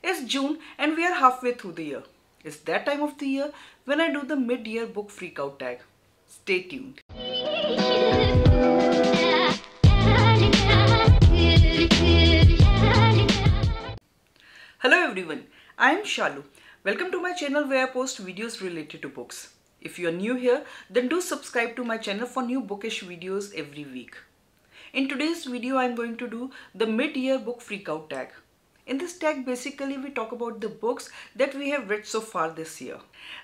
It's June and we are halfway through the year. It's that time of the year when I do the mid-year book freakout tag. Stay tuned. Hello everyone, I am Shaloo. Welcome to my channel where I post videos related to books. If you are new here, then do subscribe to my channel for new bookish videos every week. In today's video, I am going to do the mid-year book freakout tag. In this tag, basically we talk about the books that we have read so far this year.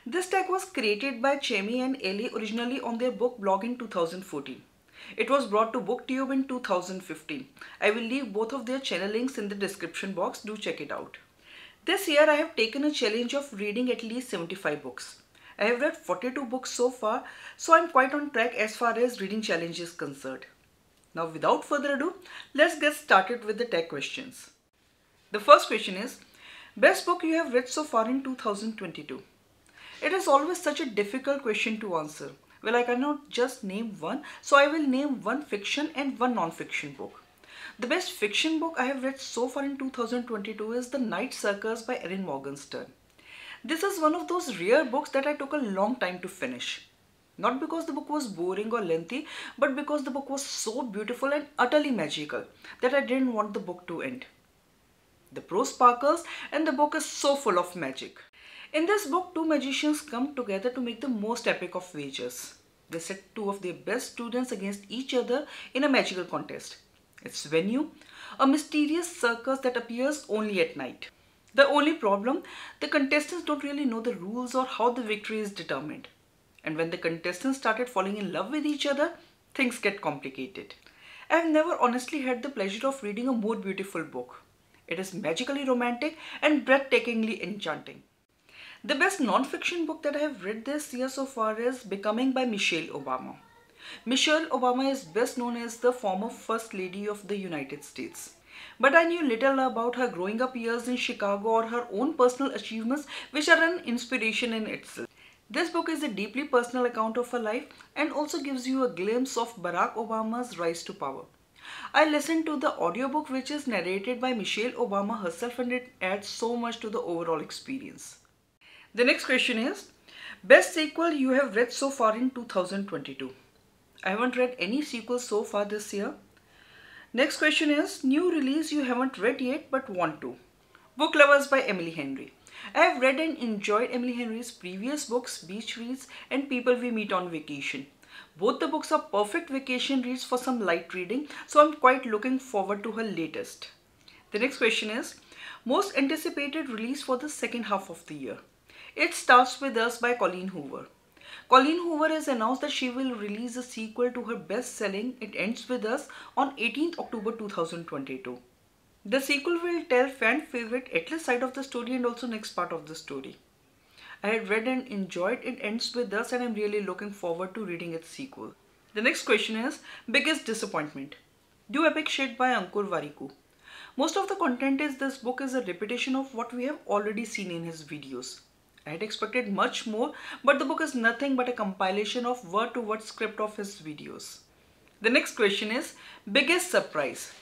This tag was created by Chemi and Ellie originally on their book blog in 2014. It was brought to BookTube in 2015. I will leave both of their channel links in the description box. Do check it out. This year I have taken a challenge of reading at least 75 books. I have read 42 books so far, so I am quite on track as far as reading challenge is concerned. Now without further ado, let's get started with the tag questions. The first question is, best book you have read so far in 2022? It is always such a difficult question to answer. Well, I cannot just name one, so I will name one fiction and one non-fiction book. The best fiction book I have read so far in 2022 is The Night Circus by Erin Morgenstern. This is one of those rare books that I took a long time to finish. Not because the book was boring or lengthy, but because the book was so beautiful and utterly magical that I didn't want the book to end. The prose sparkles and the book is so full of magic. In this book, two magicians come together to make the most epic of wagers. They set two of their best students against each other in a magical contest. Its venue, a mysterious circus that appears only at night. The only problem, the contestants don't really know the rules or how the victory is determined. And when the contestants started falling in love with each other, things get complicated. I have never honestly had the pleasure of reading a more beautiful book. It is magically romantic and breathtakingly enchanting. The best non-fiction book that I have read this year so far is Becoming by Michelle Obama. Michelle Obama is best known as the former First Lady of the United States. But I knew little about her growing up years in Chicago or her own personal achievements, which are an inspiration in itself. This book is a deeply personal account of her life and also gives you a glimpse of Barack Obama's rise to power. I listened to the audiobook which is narrated by Michelle Obama herself, and it adds so much to the overall experience. The next question is, best sequel you have read so far in 2022? I haven't read any sequels so far this year. Next question is, new release you haven't read yet but want to? Book Lovers by Emily Henry. I have read and enjoyed Emily Henry's previous books, Beach Reads and People We Meet on Vacation. Both the books are perfect vacation reads for some light reading, so I'm quite looking forward to her latest. The next question is, most anticipated release for the second half of the year? It Starts With Us by Colleen Hoover. Colleen Hoover has announced that she will release a sequel to her best-selling It Ends With Us on 18th October 2022. The sequel will tell fan favorite Atlas side of the story and also next part of the story. I had read and enjoyed It Ends With Us and I'm really looking forward to reading its sequel. The next question is, biggest disappointment? Do Epic Shade by Ankur Warikoo. Most of the content in this book is a repetition of what we have already seen in his videos. I had expected much more, but the book is nothing but a compilation of word-to-word script of his videos. The next question is, biggest surprise?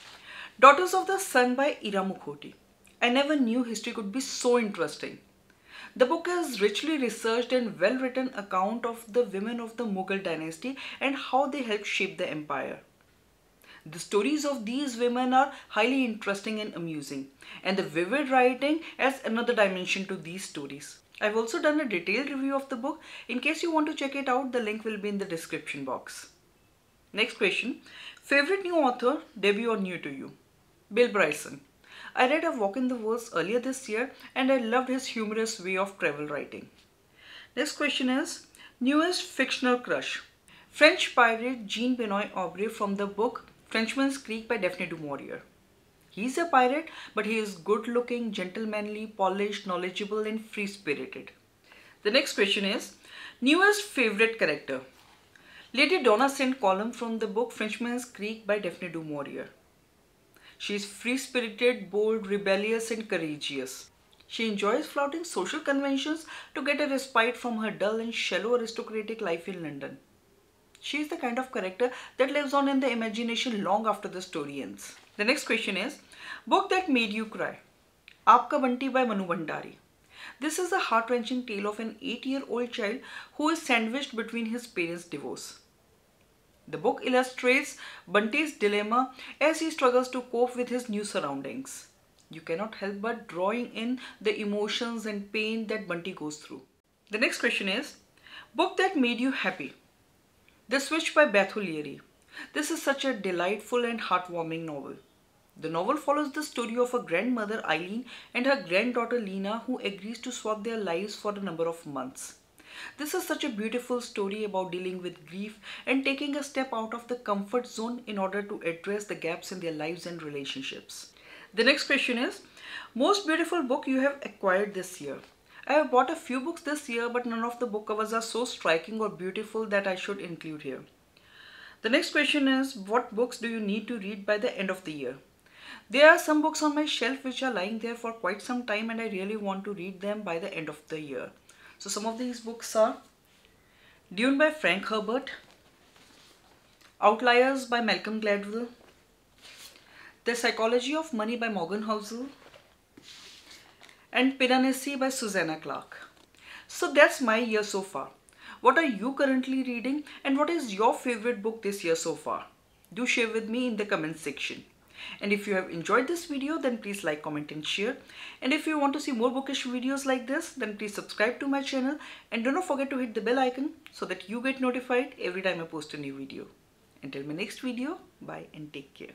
Daughters of the Sun by Ira Mukhoti. I never knew history could be so interesting. The book is richly researched and well-written account of the women of the Mughal dynasty and how they helped shape the empire. The stories of these women are highly interesting and amusing, and the vivid writing adds another dimension to these stories. I've also done a detailed review of the book. In case you want to check it out, the link will be in the description box. Next question, favorite new author, debut or new to you? Bill Bryson. I read A Walk in the Woods earlier this year and I loved his humorous way of travel writing. Next question is, newest fictional crush? French pirate Jean-Benoit Aubrey from the book Frenchman's Creek by Daphne du Maurier. He's a pirate, but he is good-looking, gentlemanly, polished, knowledgeable and free-spirited. The next question is, newest favorite character? Lady Donna St. Column from the book Frenchman's Creek by Daphne du Maurier. She is free-spirited, bold, rebellious and courageous. She enjoys flouting social conventions to get a respite from her dull and shallow aristocratic life in London. She is the kind of character that lives on in the imagination long after the story ends. The next question is, book that made you cry? Aapka Bunty by Manu Bhandari. This is a heart-wrenching tale of an 8-year-old child who is sandwiched between his parents' divorce. The book illustrates Bunty's dilemma as he struggles to cope with his new surroundings. You cannot help but drawing in the emotions and pain that Bunty goes through. The next question is, book that made you happy. The Switch by Beth O'Leary. This is such a delightful and heartwarming novel. The novel follows the story of a grandmother Eileen and her granddaughter Lena who agrees to swap their lives for a number of months. This is such a beautiful story about dealing with grief and taking a step out of the comfort zone in order to address the gaps in their lives and relationships. The next question is, most beautiful book you have acquired this year. I have bought a few books this year, but none of the book covers are so striking or beautiful that I should include here. The next question is, what books do you need to read by the end of the year? There are some books on my shelf which are lying there for quite some time and I really want to read them by the end of the year. So some of these books are Dune by Frank Herbert, Outliers by Malcolm Gladwell, The Psychology of Money by Morgan Housel, and Piranesi by Susanna Clarke. So that's my year so far. What are you currently reading and what is your favorite book this year so far? Do share with me in the comment section. And if you have enjoyed this video, then please like, comment and share. And if you want to see more bookish videos like this, then please subscribe to my channel and do not forget to hit the bell icon so that you get notified every time I post a new video. Until my next video, bye and take care.